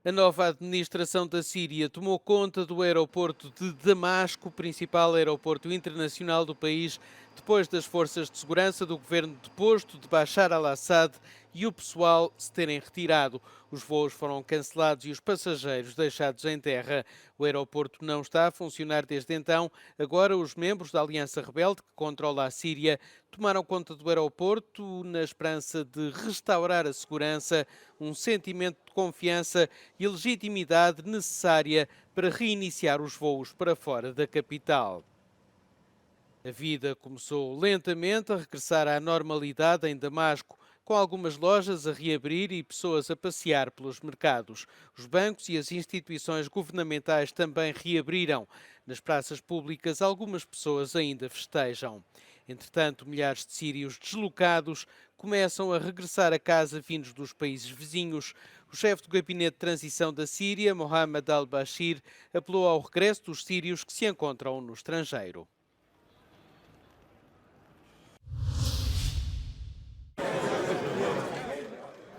A nova administração da Síria tomou conta do aeroporto de Damasco, principal aeroporto internacional do país, depois das forças de segurança do governo deposto de Bashar al-Assad e o pessoal se terem retirado. Os voos foram cancelados e os passageiros deixados em terra. O aeroporto não está a funcionar desde então. Agora, os membros da Aliança Rebelde, que controla a Síria, tomaram conta do aeroporto na esperança de restaurar a segurança, um sentimento de confiança e legitimidade necessária para reiniciar os voos para fora da capital. A vida começou lentamente a regressar à normalidade em Damasco, com algumas lojas a reabrir e pessoas a passear pelos mercados. Os bancos e as instituições governamentais também reabriram. Nas praças públicas, algumas pessoas ainda festejam. Entretanto, milhares de sírios deslocados começam a regressar a casa vindos dos países vizinhos. O chefe do gabinete de transição da Síria, Mohamed al-Bashir, apelou ao regresso dos sírios que se encontram no estrangeiro.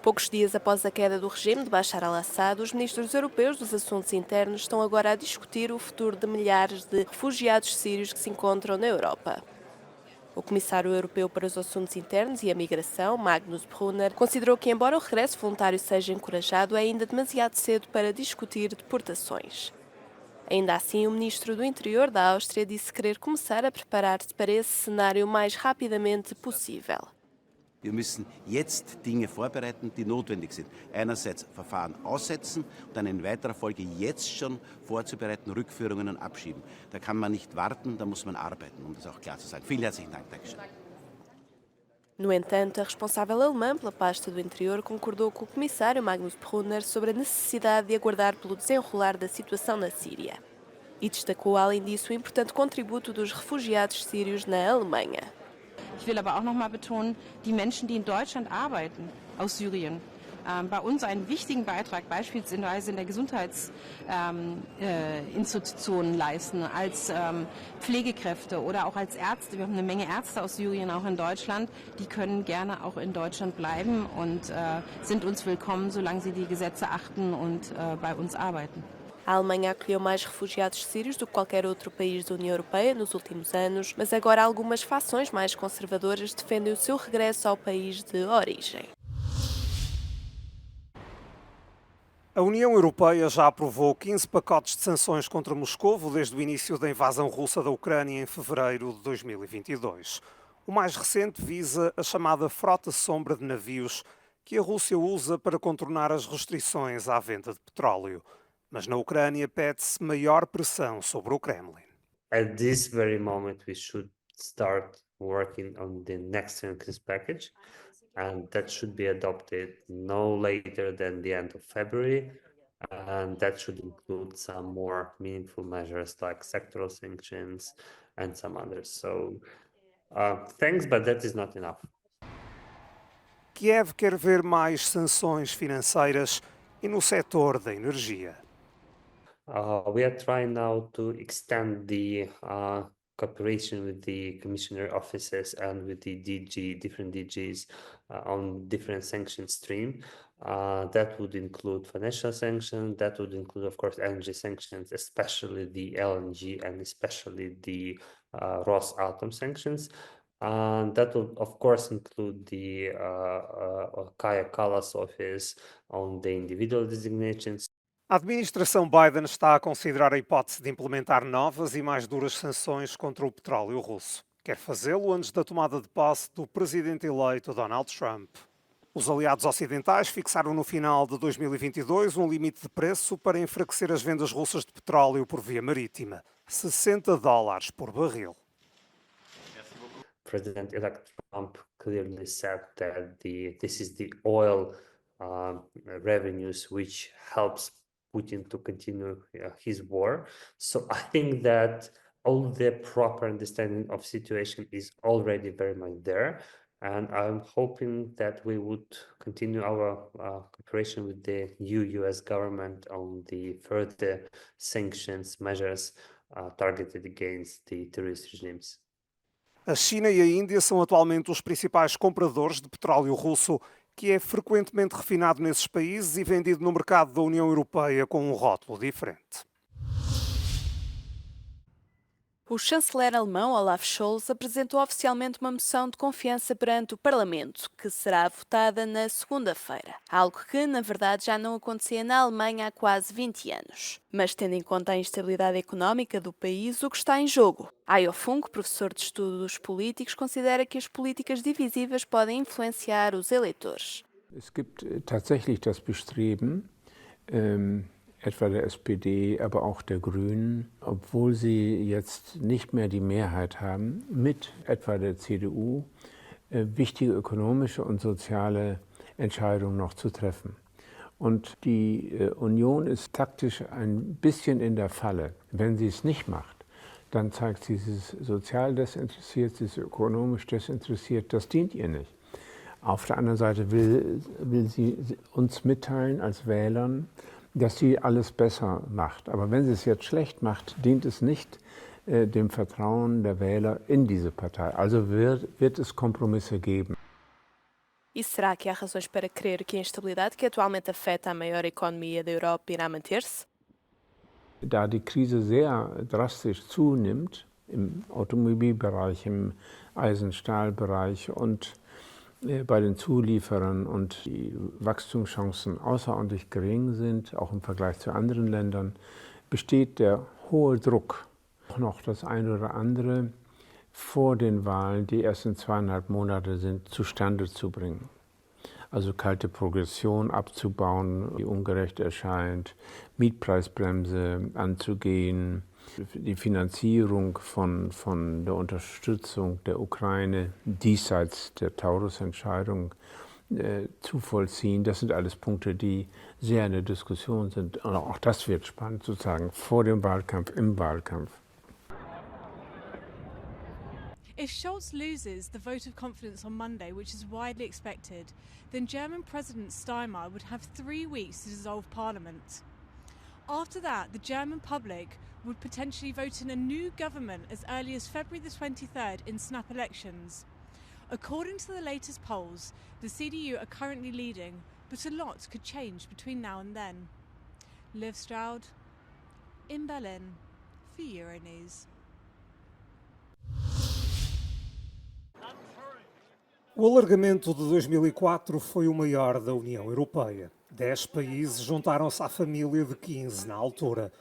Poucos dias após a queda do regime de Bashar al-Assad, os ministros europeus dos assuntos internos estão agora a discutir o futuro de milhares de refugiados sírios que se encontram na Europa. O comissário europeu para os assuntos internos e a migração, Magnus Brunner, considerou que, embora o regresso voluntário seja encorajado, é ainda demasiado cedo para discutir deportações. Ainda assim, o ministro do Interior da Áustria disse querer começar a preparar-se para esse cenário o mais rapidamente possível. Wir müssen jetzt Dinge vorbereiten, die notwendig sind. Einerseits Verfahren aussetzen und dann in weiterer Folge jetzt schon vorzubereiten, Rückführungen und Abschieben. Da kann man nicht warten, da muss man arbeiten, um das auch klar zu sagen. Vielen herzlichen Dank. Dankeschön. No entanto, a responsável alemã pela pasta do interior concordou com o comissário Magnus Brunner sobre a necessidade de aguardar pelo desenrolar da situação na Síria. E destacou, além disso, o importante contributo dos refugiados sírios na Alemanha. Ich will aber auch noch mal betonen, die Menschen, die in Deutschland arbeiten, aus Syrien, bei uns einen wichtigen Beitrag beispielsweise in der Gesundheitsinstitutionen leisten, als Pflegekräfte oder auch als Ärzte. Wir haben eine Menge Ärzte aus Syrien auch in Deutschland. Die können gerne auch in Deutschland bleiben und sind uns willkommen, solange sie die Gesetze achten und bei uns arbeiten. A Alemanha acolheu mais refugiados sírios do que qualquer outro país da União Europeia nos últimos anos, mas agora algumas fações mais conservadoras defendem o seu regresso ao país de origem. A União Europeia já aprovou 15 pacotes de sanções contra Moscovo desde o início da invasão russa da Ucrânia em fevereiro de 2022. O mais recente visa a chamada frota sombra de navios que a Rússia usa para contornar as restrições à venda de petróleo. Mas na Ucrânia pede-se maior pressão sobre o Kremlin. At this very moment, we should start working on the next sanctions package, and that should be adopted no later than the end of February, and that should include some more meaningful measures like sectoral sanctions and some others. So, thanks, but that is not enough. Kiev quer ver mais sanções financeiras e no setor da energia. We are trying now to extend the cooperation with the commissioner offices and with the different DGs on different sanction stream. That would include financial sanctions, that would include, of course, energy sanctions, especially the LNG and especially the Rosatom sanctions. That would, of course, include the Kaja Kallas office on the individual designations. A administração Biden está a considerar a hipótese de implementar novas e mais duras sanções contra o petróleo russo. Quer fazê-lo antes da tomada de posse do presidente eleito Donald Trump. Os aliados ocidentais fixaram no final de 2022 um limite de preço para enfraquecer as vendas russas de petróleo por via marítima, $60 por barril. President-elect Trump clearly said that this is the oil revenues which helps Putin to continue his war. So I think that all the proper understanding of situation is already very much there. And I'm hoping that we would continue our cooperation with the US government on the further sanctions measures targeted against the terrorist regimes. A China e a Índia são atualmente os principais compradores de petróleo russo, que é frequentemente refinado nesses países e vendido no mercado da União Europeia com um rótulo diferente. O chanceler alemão Olaf Scholz apresentou oficialmente uma moção de confiança perante o Parlamento, que será votada na segunda-feira. Algo que, na verdade, já não acontecia na Alemanha há quase 20 anos. Mas, tendo em conta a instabilidade económica do país, o que está em jogo? Ayo Funk, professor de estudos políticos, considera que as políticas divisivas podem influenciar os eleitores. Es gibt tatsächlich das Bestreben, etwa der SPD, aber auch der Grünen, obwohl sie jetzt nicht mehr die Mehrheit haben, mit etwa der CDU, wichtige ökonomische und soziale Entscheidungen noch zu treffen. Und die Union ist taktisch ein bisschen in der Falle. Wenn sie es nicht macht, dann zeigt sie, sie ist sozial desinteressiert, sie ist ökonomisch desinteressiert, das dient ihr nicht. Auf der anderen Seite will sie uns mitteilen als Wählern, dass sie alles besser macht. Aber wenn sie es jetzt schlecht macht, dient es nicht dem Vertrauen der Wähler in diese Partei. Also wird es Kompromisse geben. E será que há razões para crer que a instabilidade que atualmente afeta a maior economia da Europa irá manter-se? Da die Krise sehr drastisch zunimmt, im Automobilbereich, im Eisen-Stahl-Bereich und bei den Zulieferern und die Wachstumschancen außerordentlich gering sind, auch im Vergleich zu anderen Ländern, besteht der hohe Druck, noch das eine oder andere vor den Wahlen, die erst in 2,5 Monate sind, zustande zu bringen. Also kalte Progression abzubauen, die ungerecht erscheint, Mietpreisbremse anzugehen, die Finanzierung von der Unterstützung der Ukraine diesseits der Taurus-Entscheidung zu vollziehen. Das sind alles Punkte, die sehr in der Diskussion sind. Und auch das wird spannend, sozusagen vor dem Wahlkampf, im Wahlkampf. If Scholz loses the vote of confidence on Monday, which is widely expected, then German President Steinmeier would have 3 weeks to dissolve Parliament. After that, the German public would potentially vote in a new government as early as February the 23rd in snap elections. According to the latest polls, the CDU are currently leading, but a lot could change between now and then. Liv Stroud, in Berlin, for Euronews. O alargamento de 2004 foi o maior da União Europeia. 10 países juntaram-se à família de 15 na altura.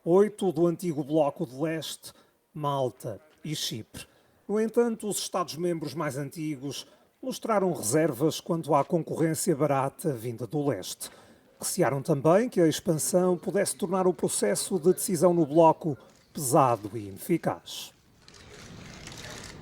8 do antigo Bloco de Leste, Malta e Chipre. No entanto, os Estados-membros mais antigos mostraram reservas quanto à concorrência barata vinda do leste. Recearam também que a expansão pudesse tornar o processo de decisão no Bloco pesado e ineficaz.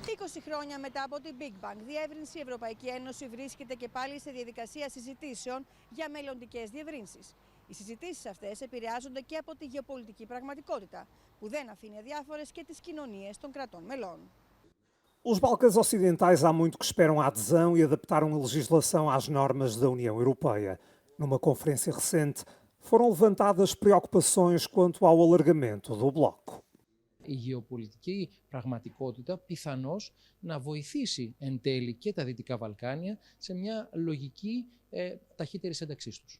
20 χρόνια μετά από την Big Bang, διεύρυνση η Ευρωπαϊκή Ένωση βρίσκεται και πάλι σε διαδικασία συζητήσεων για μελλοντικές διευρύνσεις. Οι συζητήσεις αυτές επηρεάζονται και από τη γεωπολιτική πραγματικότητα, που δεν αφήνει αδιάφορες και τις κοινωνίες των κρατών μελών. Os Balcãs Ocidentais há muito que esperam a adesão e adaptaram a legislação às normas da União Europeia. Numa conferência recente, foram levantadas preocupações quanto ao alargamento do Bloco. Η γεωπολιτική πραγματικότητα πιθανώς να βοηθήσει εν τέλει και τα Δυτικά Βαλκάνια σε μια λογική ταχύτερης ένταξής τους.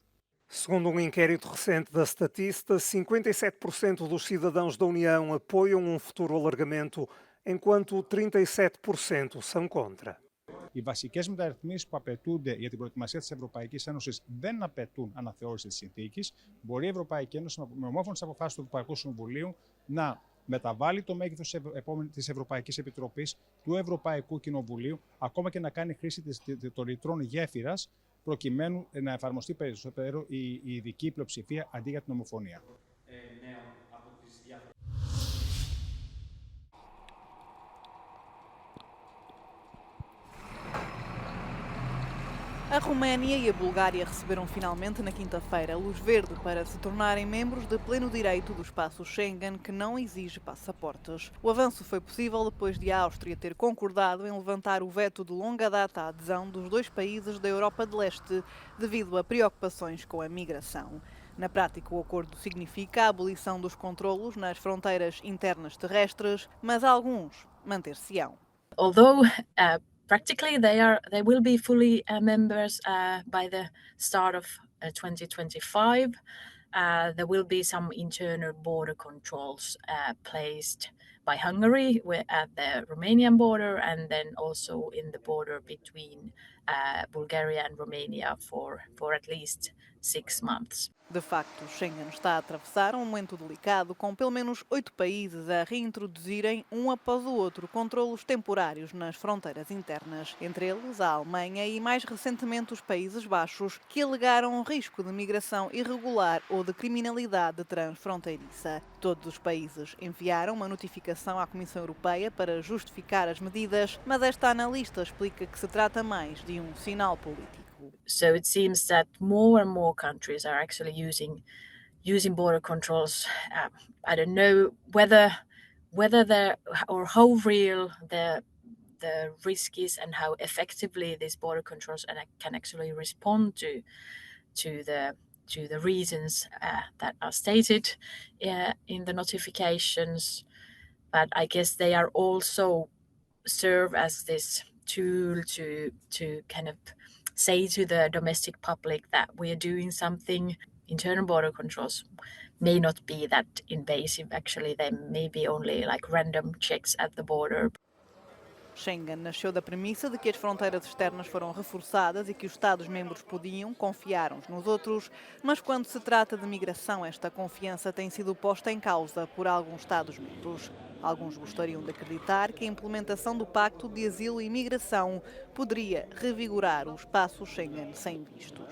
Segundo um inquérito recente da Statista, 57% dos cidadãos da União apoiam um futuro alargamento, enquanto 37% são contra. Οι βασικές μεταρρυθμίσεις που απαιτούνται για την προετοιμασία της Ευρωπαϊκής Ένωσης δεν απαιτούν αναθεώρηση της συνθήκης. Μπορεί η Ευρωπαϊκή Ένωση με ομόφωνες αποφάσεις του Ευρωπαϊκού Συμβουλίου να μεταβάλει το μέγεθος της Ευρωπαϊκής Επιτροπής, του Ευρωπαϊκού Κοινοβουλίου, ακόμα και να κάνει χρήση των ρητρών γέφυρας, προκειμένου να εφαρμοστεί περισσότερο η ειδική πλειοψηφία αντί για την ομοφωνία. A Roménia e a Bulgária receberam finalmente na quinta-feira luz verde para se tornarem membros de pleno direito do espaço Schengen, que não exige passaportes. O avanço foi possível depois de a Áustria ter concordado em levantar o veto de longa data à adesão dos dois países da Europa de Leste, devido a preocupações com a migração. Na prática, o acordo significa a abolição dos controlos nas fronteiras internas terrestres, mas alguns manter-se-ão. Although practically, they will be fully members by the start of 2025. There will be some internal border controls placed by Hungary at the Romanian border, and then also in the border between Bulgaria and Romania for at least 6 months. De facto, Schengen está a atravessar um momento delicado, com pelo menos 8 países a reintroduzirem, um após o outro, controlos temporários nas fronteiras internas. Entre eles, a Alemanha e, mais recentemente, os Países Baixos, que alegaram um risco de migração irregular ou de criminalidade transfronteiriça. Todos os países enviaram uma notificação à Comissão Europeia para justificar as medidas, mas esta analista explica que se trata mais de um sinal político. So it seems that more and more countries are actually using border controls. I don't know whether or how real the risk is and how effectively these border controls can actually respond to the reasons that are stated in the notifications. But I guess they are also serve as this tool to kind of say to the domestic public that we are doing something. Internal border controls may not be that invasive. Actually, they may be only like random checks at the border. Schengen nasceu da premissa de que as fronteiras externas foram reforçadas e que os Estados-membros podiam confiar uns nos outros, mas quando se trata de migração, esta confiança tem sido posta em causa por alguns Estados-membros. Alguns gostariam de acreditar que a implementação do Pacto de Asilo e Migração poderia revigorar o espaço Schengen sem vistos.